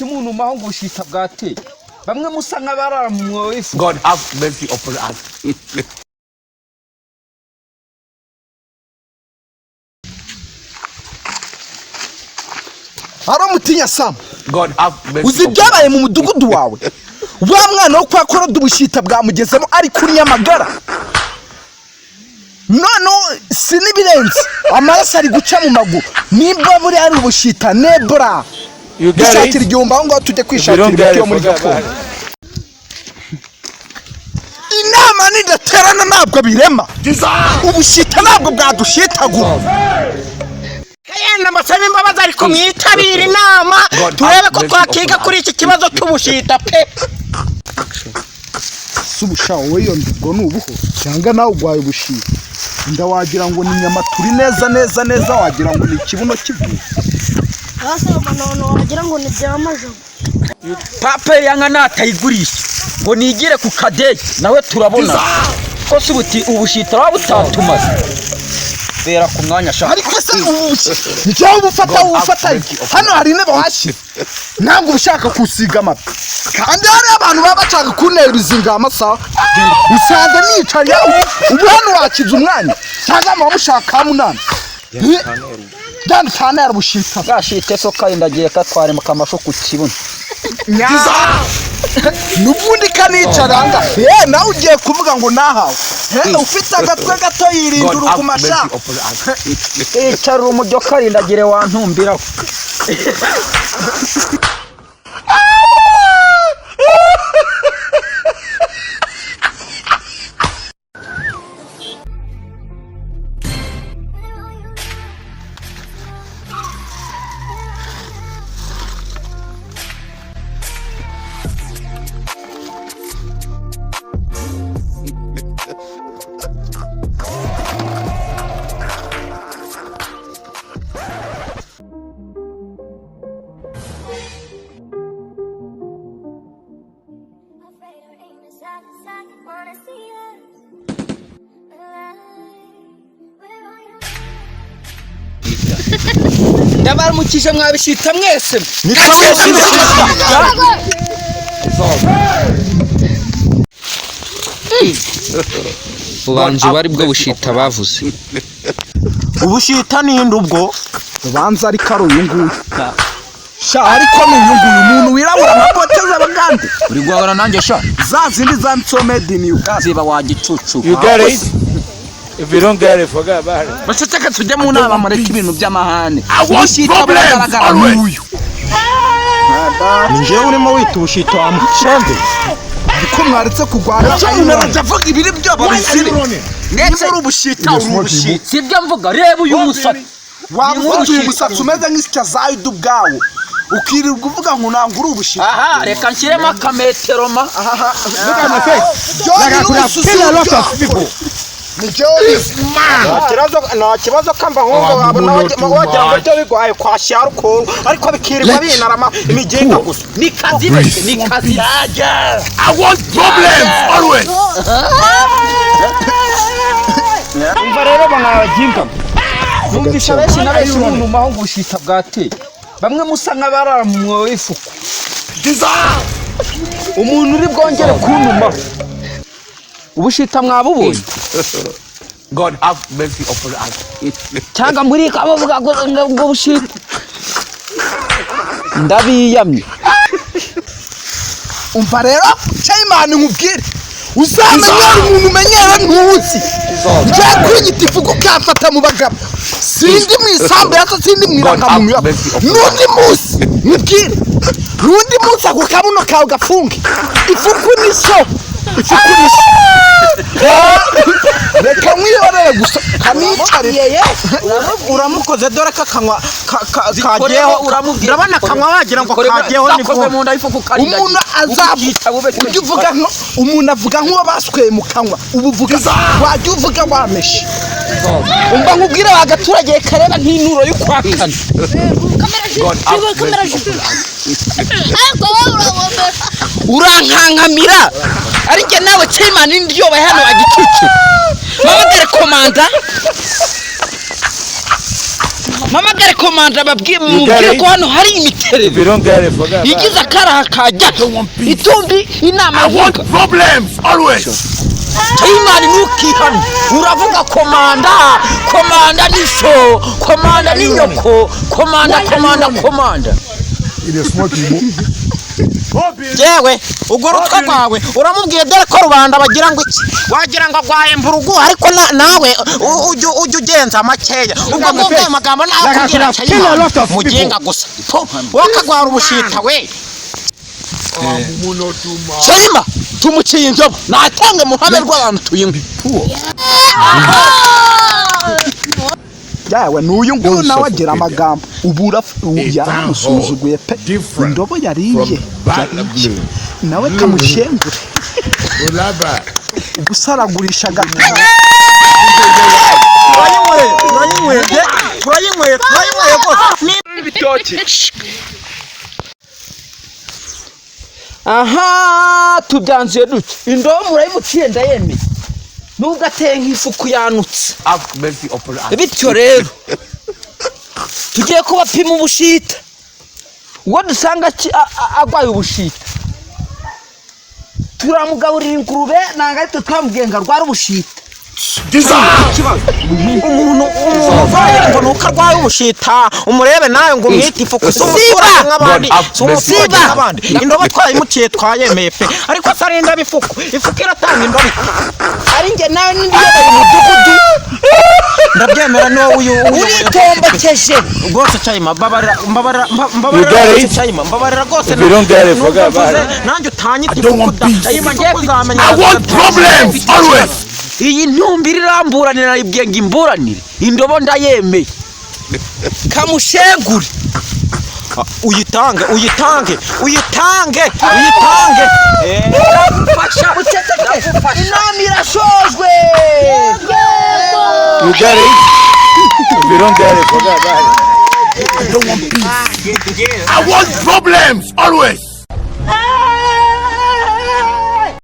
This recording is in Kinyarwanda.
umuntu mahongo ubushita bwateye bamwe musa nk'abarara mu mwobo w'ifu. God have mercy upon us. Aramutinya Sam. God have mercy. Uzibyabaye mu mudugudu wawe. Wa mwana wo kwa korode ubushita bwamugezemo ari kuri Nyamagara. No sinibirenze. Amaraso ari guca mu maguru. Nimba buri ari ubushita nebra. Dushakira igihombo aho ngaho tujye kwishakira ibyo muri gakondo. Inama nidaterana ntabwo birema. Ubushita ntabwo bwadushitagura. Kayenda mbasaba imbabazi ariko mwitabira inama turebe ko twakiga kuri iki kibazo cy'ubushita pe. Subusha wowe yo ndibwo nubuho cyangwa nawe ugwaye ubushita. Ndawagira ngo ni nyama turi neza wagira ngo ni kibuno kivuye. Hasa manono wagira ngo ni byamaje. Papa yanga natayigurisha ngo nigire ku kadeyi nawe turabona ko subuti ubushita wabutatumaze. Bera ku mwanya shaka. Ariko se njye ubufata hano hari intebe washyize ntabwo ushaka kusiga amata kandi hari abantu baba bashaka kuntera izinga amasaha usanga nicariye ubu hano wakiza umwanya cyangwa muba mushaka munani kandi cyane yarabushita bwashite so kayindagiye katware mu kamasho ku kibuno nubundi kanicaranga nawe ugiye kuvuga ngo nahawe ufite agatwe gato yirindura ku mashaka icara umujyo karindagire wantumbiraho. Ndabaramukije mwabishita mwese. Ubanje bari bwo bushita bavuze. Ubushita ninde ubwo ubanza ari karo uyunguye sha ariko n'uyunguye umuntu wirabura amapoteza abagande uri gwabara nanjye sha zazindi zansomedi ni ukaziba wagicucu. You get it? If you don't get it, forget about it. Baceceka tujye mu nama mureka ibintu by'amahane. Ubushita buragaragara n'uyu. Ninje urimo wita ubushita wa mushende. Ko mwaretse kugwana cyane aravuga ibiri byo babisire. Ndetse urubushita urubushita. Sibyo mvuga reba uyu musatsi. Wavuga uyu musatsi umeze nk'isya zayidu bwawo. Ukirirwa uvuga ngo nangura ubushita. Aha reka nshyiremo akametero ma. Look at my face. Like I could have killed a lot of people. Nta kibazo kamba nkungo abona wagira ngo byo bigwaye kwashya ruko ariko bikirirwa binarama imigenga gusa ni kazi yaje. I want problems always. Umva rero banabajinga numvisha benshi nabenshi umuntu mahongo ubushita bwateye bamwe musa nk'abarara mu mwobo w'ifuku. Umuntu uri bwongere kuntuma ubushita mwabubonye. God have mercy upon us. Cyangwa muri kabavuga ngo bushita ndabiyamye. Umva rero cyayimana nkubwire uzamenyera umuntu umenyera ntuzi njye kunyita ifuku kamfata mu bagabo sindi mu isambu yaso sindi mu irakamuntu n'undi munsi nkubwire n'undi munsi ako kabuno kawe gafunge ifuku niso reka mwihorere gusa kanicarire uramukoze dore kakanywa kagiyeho urabona akanywa wagira ngo kagiyeho umuntu azavuga ujya uvuga umuntu avuga nk'uwo basweye mu kanwa ubu uvuga wajya uvuga wameshe umva nkubwire wagaturage kareba nk'inuro y'ukwakana urankankamira ariko nawe cyimana indyoba hano agicucu mama dere komanda mamagare komanda babwire ko hano hari imiterere If you don't get it, forget about it. igize akaraha kajya itumbi inama yavuga Problems always. Imana ntukihane uravuga komanda ni so komanda ni nyoko komanda It is smoking. yewe ubwo rutwe rwawe uramubwiye dore ko rubanda bagira ngo iki wagira ngo agwaye mburugu ariko nawe ujya ugenza makeya ubwo ngubwo ayo magambo nawe akubwira cyane mugenga gusa wakagwara ubushita we Chayima tumuciye inzobo natange muhame rw'abantu tuyinkwi yawe n'uyu nguyu nawe agira amagambo ubura yaramusuzuguye pe indobo yariye nawe kamushengure ubusaragurishaga turayinyweye ibitoki aha tubyanzuye dutya indobo murayimuciye ndayemeye nubwo ateye nk'ifuku yanutse bityo rero tugiye kubapima ubushita uwo dusanga agwaye ubushita turamugaburira ingurube nanga ariko twamubwiye ngo arware ubushita umuntu uvaye ngo nuko arwaye ubushita umurebe nawe ngo umwite ifuku sumutura nk'abandi sumusiba nk'abandi indobo twayimuciye twayemeye pe ariko sarinda bifuku ifuku iratanga indobo ari nge nawe n'indiye mu mudugudu ndabyemera no uyu uritombekeje rwose Chayima mbabarira rwose If you don't get it, forget about it. nanjye utanyita ifuku Chayima ngiye kuzamenya I want problems always. iyi ntumbira iramburanira ibwiye ngo imburanire indobo ndayemeye kamushegure uyitange fasha uceceke inama irashojwe You get it? If you don't get it, forget about it. I want problems always.